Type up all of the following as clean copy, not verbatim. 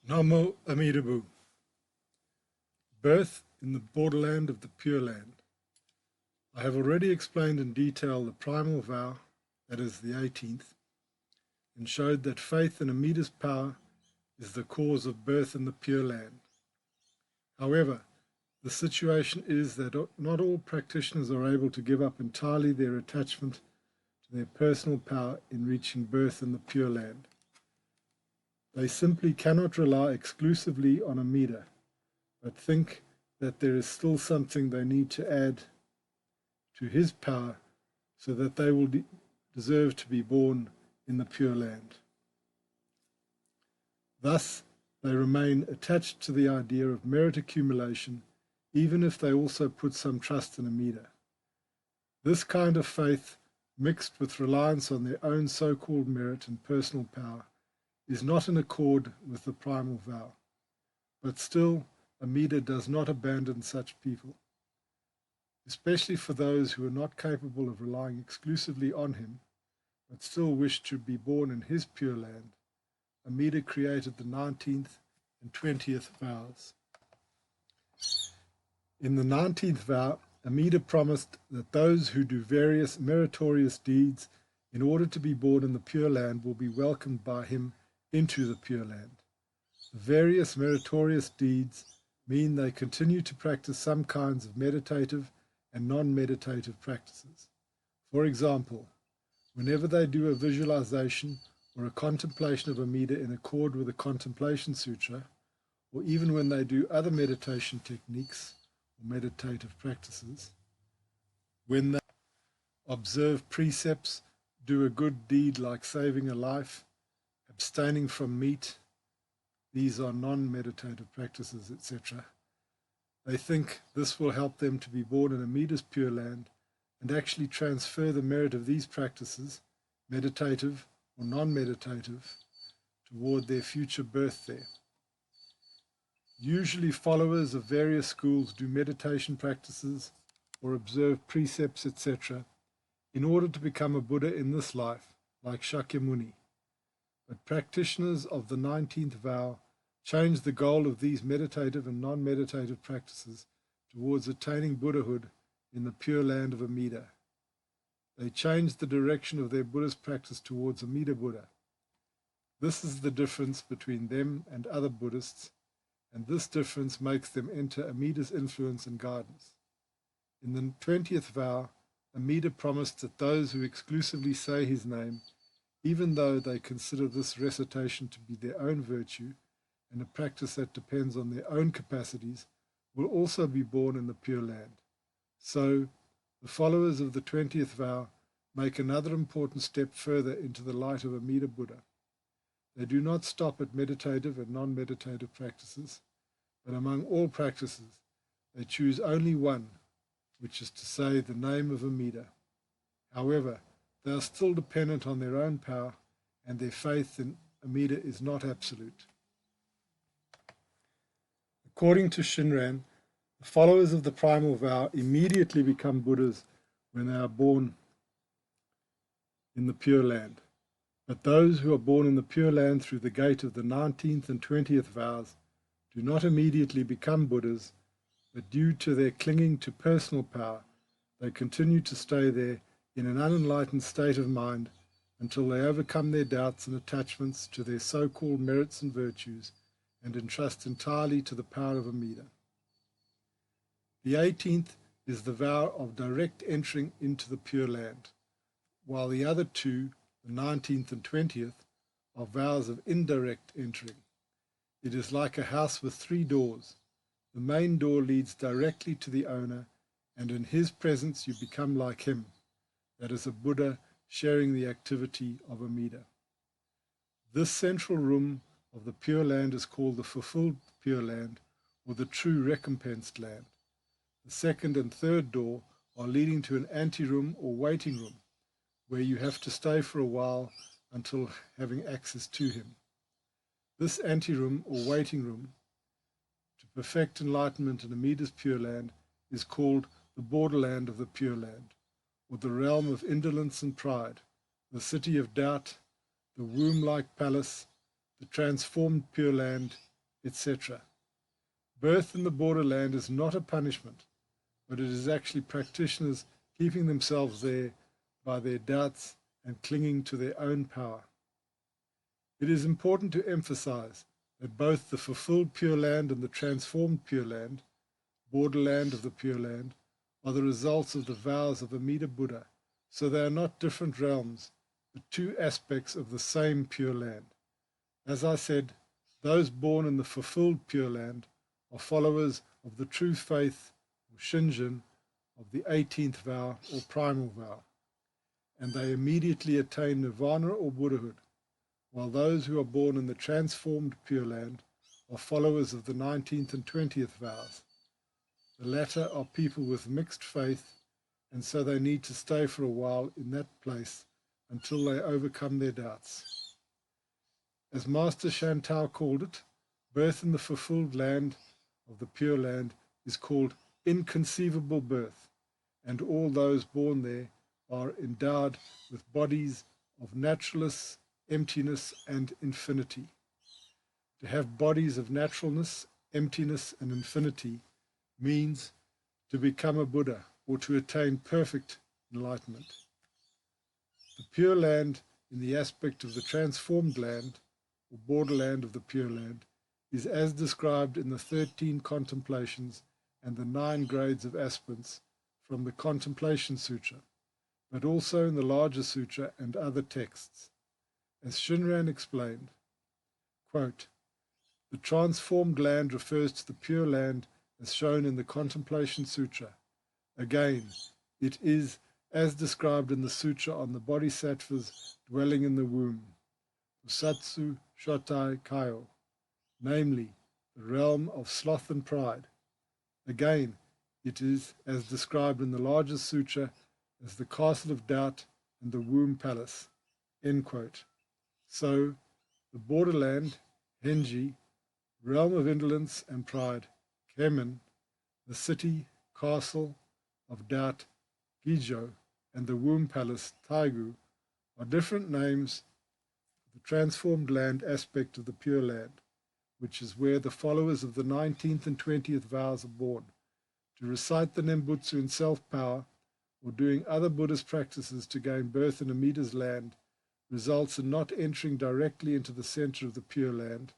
Namo Amida Buddha. Birth in the borderland of the Pure Land. I have already explained in detail the primal vow, that is the 18th, and showed that faith in Amida's power is the cause of birth in the Pure Land. However, the situation is that not all practitioners are able to give up entirely their attachment to their personal power in reaching birth in the Pure Land. They simply cannot rely exclusively on Amida, but think that there is still something they need to add to his power so that they will deserve to be born in the Pure Land. Thus, they remain attached to the idea of merit accumulation, even if they also put some trust in Amida. This kind of faith, mixed with reliance on their own so-called merit and personal power, is not in accord with the primal vow. But still, Amida does not abandon such people. Especially for those who are not capable of relying exclusively on him, but still wish to be born in his Pure Land, Amida created the 19th and 20th vows. In the 19th vow, Amida promised that those who do various meritorious deeds in order to be born in the Pure Land will be welcomed by him into the Pure Land. The various meritorious deeds mean they continue to practice some kinds of meditative and non-meditative practices. For example, whenever they do a visualization or a contemplation of Amida in accord with the Contemplation Sutra, or even when they do other meditation techniques or meditative practices, when they observe precepts, do a good deed like saving a life, abstaining from meat, these are non-meditative practices, etc. They think this will help them to be born in Amida's Pure Land and actually transfer the merit of these practices, meditative or non-meditative, toward their future birth there. Usually followers of various schools do meditation practices or observe precepts, etc., in order to become a Buddha in this life, like Shakyamuni. But practitioners of the 19th vow change the goal of these meditative and non-meditative practices towards attaining Buddhahood in the Pure Land of Amida. They change the direction of their Buddhist practice towards Amida Buddha. This is the difference between them and other Buddhists, and this difference makes them enter Amida's influence and guidance. In the 20th vow, Amida promised that those who exclusively say his name, even though they consider this recitation to be their own virtue and a practice that depends on their own capacities, will also be born in the Pure Land. So, the followers of the 20th vow make another important step further into the light of Amida Buddha. They do not stop at meditative and non-meditative practices, but among all practices, they choose only one, which is to say the name of Amida. However, they are still dependent on their own power, and their faith in Amida is not absolute. According to Shinran, the followers of the primal vow immediately become Buddhas when they are born in the Pure Land. But those who are born in the Pure Land through the gate of the 19th and 20th vows do not immediately become Buddhas, but due to their clinging to personal power, they continue to stay there in an unenlightened state of mind until they overcome their doubts and attachments to their so-called merits and virtues and entrust entirely to the power of Amida. The 18th is the vow of direct entering into the Pure Land, while the other two, the 19th and 20th, are vows of indirect entering. It is like a house with three doors. The main door leads directly to the owner, and in his presence you become like him, that is a Buddha sharing the activity of Amida. This central room of the Pure Land is called the fulfilled Pure Land, or the true recompensed land. The second and third door are leading to an anteroom or waiting room, where you have to stay for a while until having access to him. This anteroom or waiting room, to perfect enlightenment in Amida's Pure Land, is called the borderland of the Pure Land, or the realm of indolence and pride, the city of doubt, the womb-like palace, the transformed Pure Land, etc. Birth in the borderland is not a punishment, but it is actually practitioners keeping themselves there by their doubts and clinging to their own power. It is important to emphasize that both the fulfilled Pure Land and the transformed Pure Land, borderland of the Pure Land, are the results of the vows of Amida Buddha, so they are not different realms, but two aspects of the same Pure Land. As I said, those born in the fulfilled Pure Land are followers of the true faith, or Shinran, of the 18th vow or Primal Vow, and they immediately attain Nirvana or Buddhahood, while those who are born in the transformed Pure Land are followers of the 19th and 20th vows. The latter are people with mixed faith, and so they need to stay for a while in that place until they overcome their doubts. As Master Shan-tao called it, birth in the fulfilled land of the Pure Land is called inconceivable birth, and all those born there are endowed with bodies of naturalness, emptiness, and infinity. To have bodies of naturalness, emptiness, and infinity means to become a Buddha or to attain perfect enlightenment. The Pure Land, in the aspect of the transformed land, or borderland of the Pure Land, is as described in the 13 contemplations and the 9 grades of aspirants from the Contemplation Sutra, but also in the larger sutra and other texts. As Shinran explained, quote, "The transformed land refers to the Pure Land as shown in the Contemplation Sutra. Again, it is as described in the Sutra on the Bodhisattvas dwelling in the womb, Usatsu Shotai Kaio, namely, the realm of sloth and pride. Again, it is as described in the larger sutra as the castle of doubt and the womb palace." End quote. So, the borderland, Henji, realm of indolence and pride, Kemen, the city, castle of doubt, Gijo, and the womb palace, Taigu, are different names for the transformed land aspect of the Pure Land, which is where the followers of the 19th and 20th vows are born. To recite the Nembutsu in self-power or doing other Buddhist practices to gain birth in Amida's land results in not entering directly into the center of the Pure Land,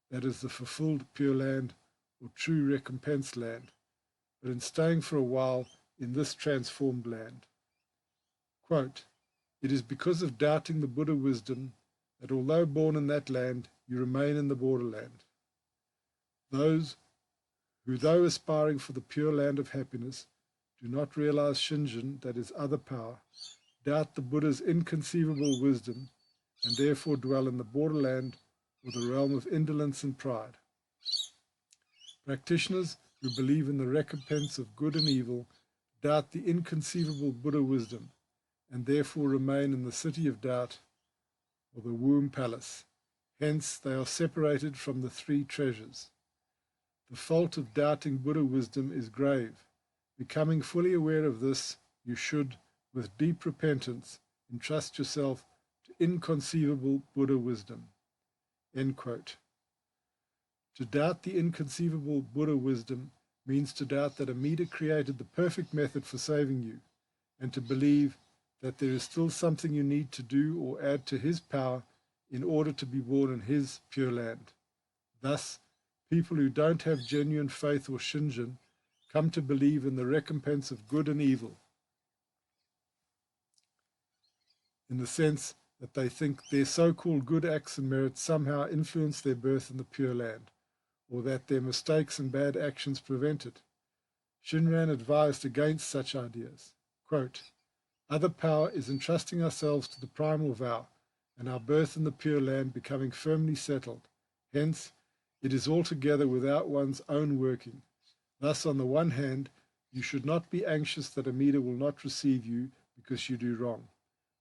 that is the fulfilled Pure Land or true recompense land, but in staying for a while in this transformed land. Quote, "It is because of doubting the Buddha wisdom that although born in that land, you remain in the borderland. Those who, though aspiring for the Pure Land of happiness, do not realize Shinran, that is other power, doubt the Buddha's inconceivable wisdom, and therefore dwell in the borderland or the realm of indolence and pride. Practitioners who believe in the recompense of good and evil doubt the inconceivable Buddha wisdom, and therefore remain in the city of doubt or the womb palace. Hence they are separated from the 3 treasures. The fault of doubting Buddha wisdom is grave. Becoming fully aware of this, you should, with deep repentance, entrust yourself to inconceivable Buddha wisdom." End quote. To doubt the inconceivable Buddha wisdom means to doubt that Amida created the perfect method for saving you, and to believe that there is still something you need to do or add to his power in order to be born in his Pure Land. Thus, people who don't have genuine faith or Shinran come to believe in the recompense of good and evil, in the sense that they think their so-called good acts and merits somehow influence their birth in the Pure Land, or that their mistakes and bad actions prevent it. Shinran advised against such ideas. Quote, "Other power is entrusting ourselves to the Primal Vow, and our birth in the Pure Land becoming firmly settled. Hence, it is altogether without one's own working. Thus, on the one hand, you should not be anxious that Amida will not receive you because you do wrong.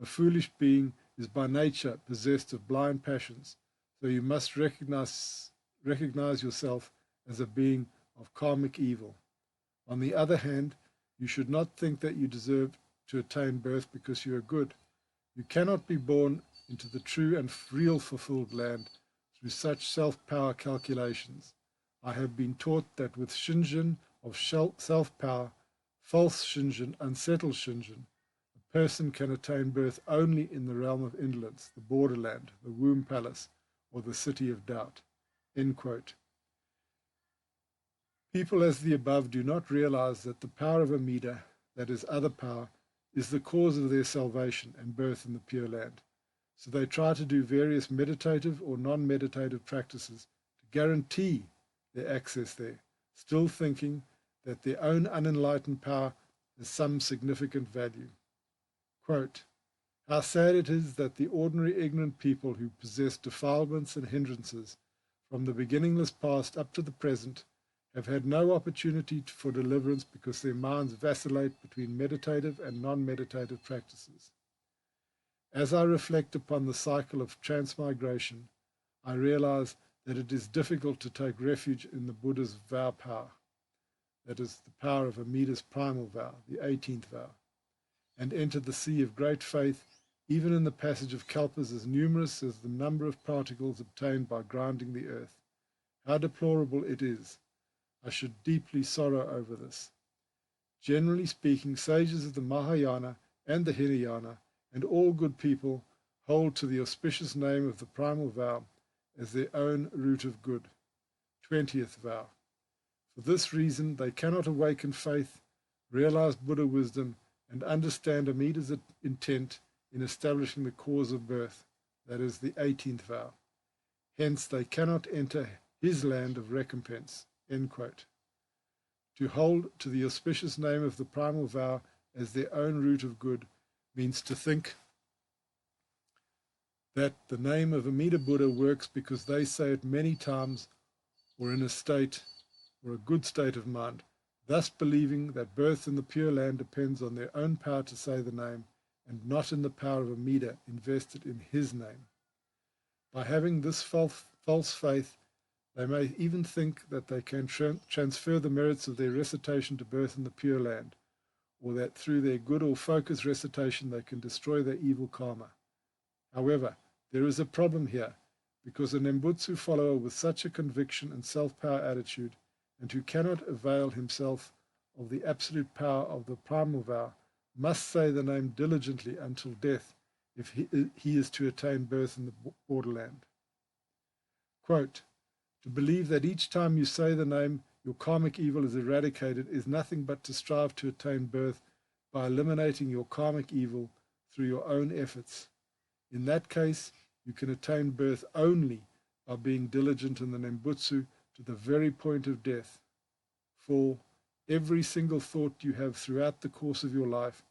A foolish being is by nature possessed of blind passions, so you must recognize yourself as a being of karmic evil. On the other hand, you should not think that you deserve to attain birth because you are good. You cannot be born into the true and real fulfilled land through such self-power calculations. I have been taught that with Shinjin of self-power, false Shinjin, unsettled Shinjin, a person can attain birth only in the realm of indolence, the borderland, the womb palace, or the city of doubt. End quote. People as the above do not realize that the power of Amida, that is other power, is the cause of their salvation and birth in the Pure Land. So they try to do various meditative or non-meditative practices to guarantee their access there, still thinking that their own unenlightened power has some significant value. Quote, how sad it is that the ordinary ignorant people who possess defilements and hindrances from the beginningless past up to the present have had no opportunity for deliverance because their minds vacillate between meditative and non-meditative practices. As I reflect upon the cycle of transmigration, I realize that it is difficult to take refuge in the Buddha's vow power, that is, the power of Amida's primal vow, the 18th vow, and enter the sea of great faith, even in the passage of kalpas as numerous as the number of particles obtained by grinding the earth. How deplorable it is! I should deeply sorrow over this. Generally speaking, sages of the Mahayana and the Hinayana and all good people hold to the auspicious name of the primal vow as their own root of good. 20th vow. For this reason, they cannot awaken faith, realize Buddha wisdom, and understand Amida's intent in establishing the cause of birth, that is, the 18th vow. Hence, they cannot enter his land of recompense. End quote. To hold to the auspicious name of the primal vow as their own root of good means to think that the name of Amida Buddha works because they say it many times or in a state or a good state of mind, thus believing that birth in the Pure Land depends on their own power to say the name and not in the power of Amida invested in his name. By having this false faith, they may even think that they can transfer the merits of their recitation to birth in the Pure Land, or that through their good or focused recitation they can destroy their evil karma. However, there is a problem here, because a Nembutsu follower with such a conviction and self-power attitude, and who cannot avail himself of the absolute power of the primal vow, must say the name diligently until death if he is to attain birth in the borderland. Quote, to believe that each time you say the name, your karmic evil is eradicated is nothing but to strive to attain birth by eliminating your karmic evil through your own efforts. In that case, you can attain birth only by being diligent in the Nembutsu to the very point of death. For every single thought you have throughout the course of your life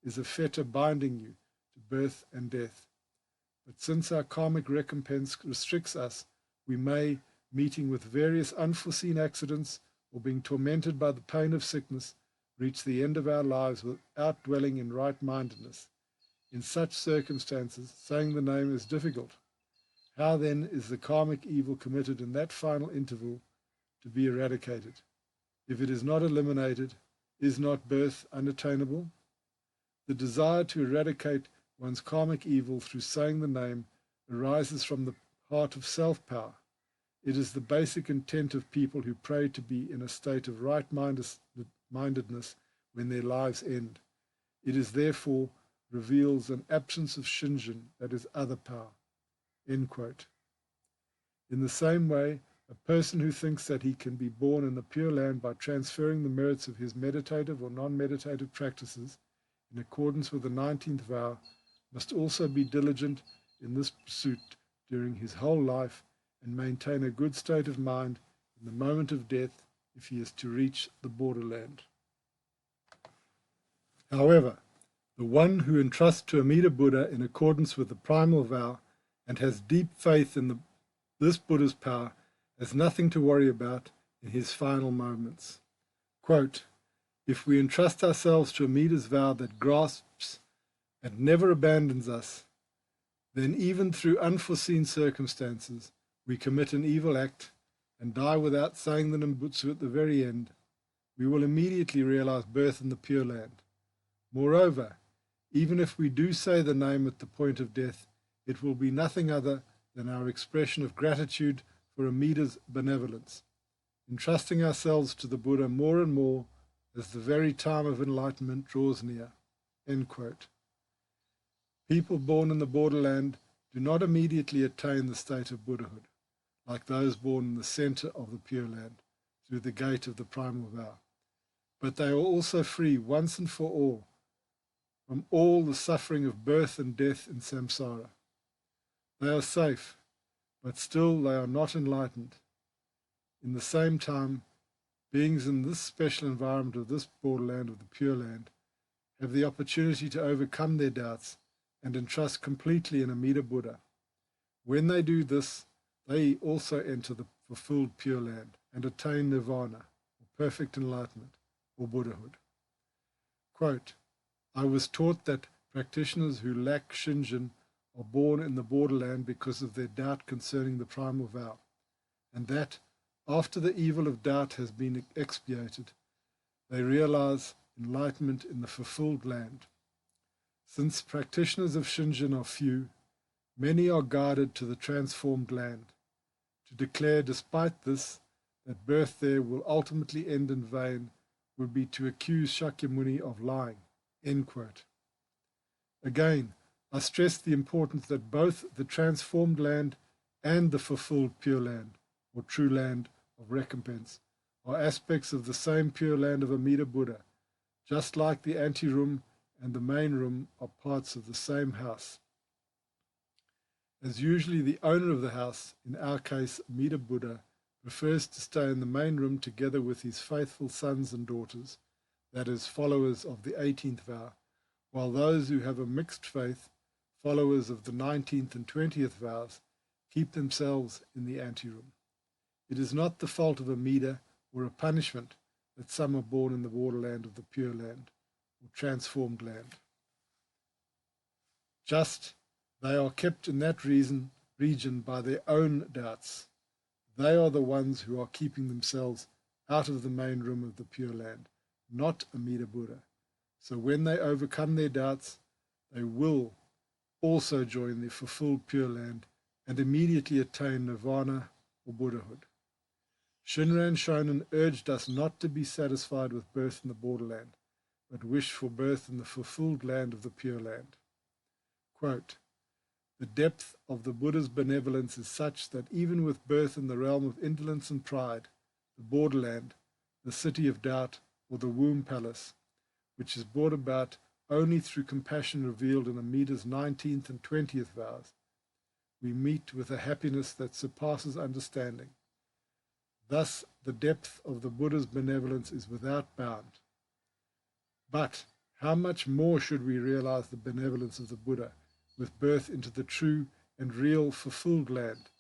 is a fetter binding you to birth and death. But since our karmic recompense restricts us, we may, meeting with various unforeseen accidents or being tormented by the pain of sickness, reach the end of our lives without dwelling in right-mindedness. In such circumstances, saying the name is difficult. How then is the karmic evil committed in that final interval to be eradicated? If it is not eliminated, is not birth unattainable? The desire to eradicate one's karmic evil through saying the name arises from the heart of self-power. It is the basic intent of people who pray to be in a state of right-mindedness when their lives end. It is therefore reveals an absence of Shinjin, that is other power. End quote. In the same way, a person who thinks that he can be born in the Pure Land by transferring the merits of his meditative or non-meditative practices in accordance with the 19th vow must also be diligent in this pursuit during his whole life and maintain a good state of mind in the moment of death if he is to reach the borderland. However, the one who entrusts to Amida Buddha in accordance with the primal vow and has deep faith in this Buddha's power has nothing to worry about in his final moments. Quote, if we entrust ourselves to Amida's vow that grasps and never abandons us, then even through unforeseen circumstances, we commit an evil act and die without saying the Nembutsu at the very end, we will immediately realize birth in the Pure Land. Moreover, even if we do say the name at the point of death, it will be nothing other than our expression of gratitude for Amida's benevolence, entrusting ourselves to the Buddha more and more as the very time of enlightenment draws near." End quote. People born in the borderland do not immediately attain the state of Buddhahood, like those born in the center of the Pure Land, through the gate of the Primal Vow. But they are also free once and for all from all the suffering of birth and death in samsara. They are safe, but still they are not enlightened. In the same time, beings in this special environment of this borderland of the Pure Land have the opportunity to overcome their doubts and entrust completely in Amida Buddha. When they do this, they also enter the fulfilled Pure Land and attain nirvana, or perfect enlightenment, or Buddhahood. Quote, "I was taught that practitioners who lack Shinran are born in the borderland because of their doubt concerning the Primal Vow, and that, after the evil of doubt has been expiated, they realize enlightenment in the fulfilled land. Since practitioners of Shinran are few, many are guided to the transformed land. To declare despite this that birth there will ultimately end in vain would be to accuse Shakyamuni of lying." End quote. Again, I stress the importance that both the transformed land and the fulfilled Pure Land, or true land of recompense, are aspects of the same Pure Land of Amida Buddha, just like the anteroom and the main room are parts of the same house. As usually the owner of the house, in our case Amida Buddha, prefers to stay in the main room together with his faithful sons and daughters, that is, followers of the 18th vow, while those who have a mixed faith, followers of the 19th and 20th vows, keep themselves in the anteroom. It is not the fault of Amida or a punishment that some are born in the borderland of the Pure Land, or transformed land. Just they are kept in that region by their own doubts. They are the ones who are keeping themselves out of the main room of the Pure Land, not Amida Buddha. So when they overcome their doubts, they will also join the fulfilled Pure Land and immediately attain nirvana or Buddhahood. Shinran Shonin urged us not to be satisfied with birth in the borderland, but wish for birth in the fulfilled land of the Pure Land. Quote, "The depth of the Buddha's benevolence is such that even with birth in the realm of indolence and pride, the borderland, the city of doubt, or the womb palace, which is brought about only through compassion revealed in Amida's 19th and 20th vows, we meet with a happiness that surpasses understanding. Thus the depth of the Buddha's benevolence is without bound. But how much more should we realize the benevolence of the Buddha with birth into the true and real fulfilled land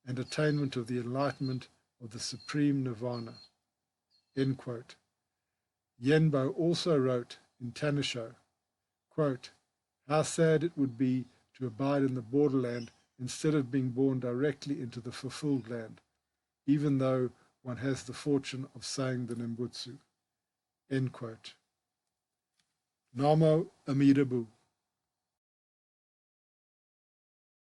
and attainment of the enlightenment of the supreme nirvana." End quote. Yenbo also wrote in Tanisho, quote, "How sad it would be to abide in the borderland instead of being born directly into the fulfilled land, even though one has the fortune of saying the Nembutsu." End quote. Namo Amida Buddha.